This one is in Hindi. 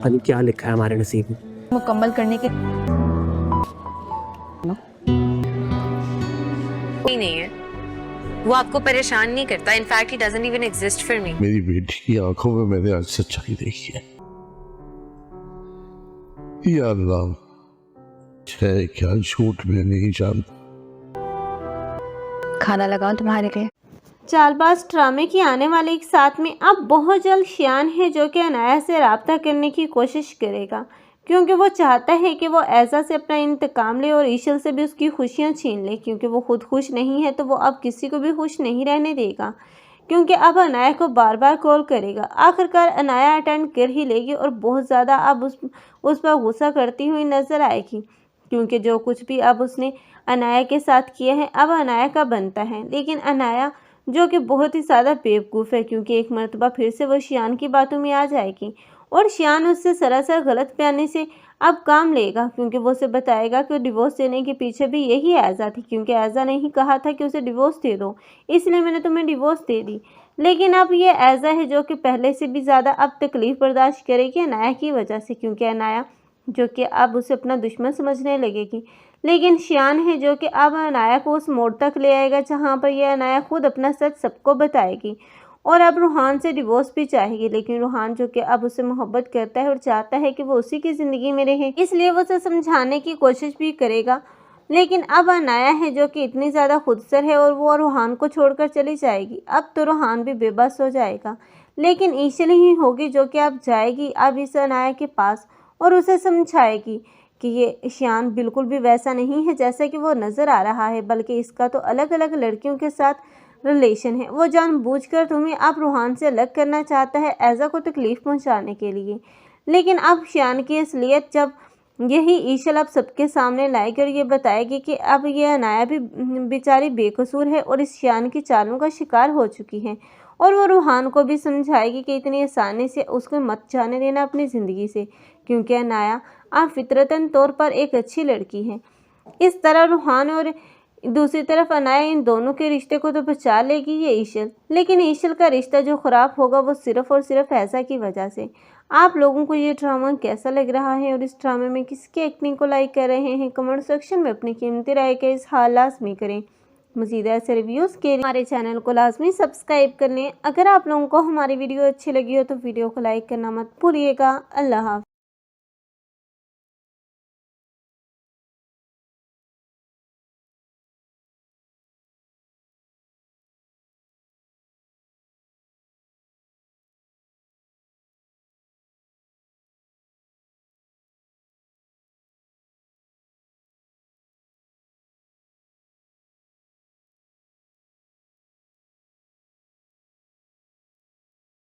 पता नहीं क्या लिखा है हमारे नसीब में। मुकम्मल करने के ही नहीं है, वो आपको परेशान नहीं करता। In fact he doesn't even exist for me. मेरी बेटी की आंखों में मैंने आज सच्चाई देखी है। या अल्लाह, है क्या झूठ मैं नहीं जानता। खाना लगाऊं तुम्हारे लिए? चालबाज ड्रामे की आने वाले एक साथ में अब बहुत जल्द शियान है जो कि अनाया से रब्ता करने की कोशिश करेगा, क्योंकि वो चाहता है कि वो ऐज़ा से अपना इंतकाम ले और ईशल से भी उसकी खुशियां छीन ले। क्योंकि वो खुद खुश नहीं है तो वो अब किसी को भी खुश नहीं रहने देगा, क्योंकि अब अनाया को बार बार कॉल करेगा। आखिरकार अनाया अटेंड कर ही लेगी और बहुत ज़्यादा अब उस पर गुस्सा करती हुई नज़र आएगी, क्योंकि जो कुछ भी अब उसने अनाया के साथ किया है अब अनाया का बनता है। लेकिन अनाया जो कि बहुत ही ज़्यादा बेवकूफ़ है, क्योंकि एक मरतबा फिर से वो शियान की बातों में आ जाएगी और शियान उससे सरासर गलत बयानी से अब काम लेगा, क्योंकि वो उसे बताएगा कि डिवोर्स देने के पीछे भी यही ऐज़ा थी, क्योंकि ऐज़ा ने ही कहा था कि उसे डिवोर्स दे दो, इसलिए मैंने तुम्हें डिवोर्स दे दी। लेकिन अब ये ऐज़ा है जो कि पहले से भी ज़्यादा अब तकलीफ़ बर्दाश्त करेगी अनाया की वजह से, क्योंकि अनाया जो कि अब उसे अपना दुश्मन समझने लगेगी। लेकिन शियान है जो कि अब अनाया को उस मोड़ तक ले आएगा जहाँ पर यह अनाया खुद अपना सच सबको बताएगी और अब रूहान से डिवोर्स भी चाहेगी। लेकिन रूहान जो कि अब उसे मोहब्बत करता है और चाहता है कि वो उसी की ज़िंदगी में रहे, इसलिए वो उसे समझाने की कोशिश भी करेगा। लेकिन अब अनाया है जो कि इतनी ज़्यादा खुदसर है और वो रूहान को छोड़कर चली जाएगी। अब तो रूहान भी बेबस हो जाएगा, लेकिन ईशल ही होगी जो कि अब जाएगी अब इस अनाया के पास और उसे समझाएगी कि ये शियान बिल्कुल भी वैसा नहीं है जैसा कि वो नज़र आ रहा है, बल्कि इसका तो अलग अलग लड़कियों के साथ रिलेशन है। वो जानबूझकर तुम्हें अब रूहान से अलग करना चाहता है ऐज़ा को तकलीफ़ पहुंचाने के लिए। लेकिन अब शियान की असलियत जब यही ईशल अब सबके सामने लाएकर ये बताएगी कि अब ये अनाया भी बेचारी बेकसूर है और इस शियान की चालों का शिकार हो चुकी है, और वो रूहान को भी समझाएगी कि इतनी आसानी से उसको मत जाने देना अपनी ज़िंदगी से, क्योंकि अनाया आप फितरतन तौर पर एक अच्छी लड़की है। इस तरह रूहान और दूसरी तरफ अनाया इन दोनों के रिश्ते को तो बचा लेगी ये ईशल, लेकिन ईशल का रिश्ता जो ख़राब होगा वो सिर्फ़ और सिर्फ ऐसा की वजह से। आप लोगों को ये ड्रामा कैसा लग रहा है और इस ड्रामे में किसकी एक्टिंग को लाइक कर रहे हैं, कमेंट सेक्शन में अपनी कीमती राय का इज़हार लाज़मी करें। मज़ीद ऐसे रिव्यूज़ के लिए हमारे चैनल को लाजमी सब्सक्राइब कर लें। अगर आप लोगों को हमारी वीडियो अच्छी लगी हो तो वीडियो को लाइक करना मत भूलिएगा। अल्लाह हाफ़िज़।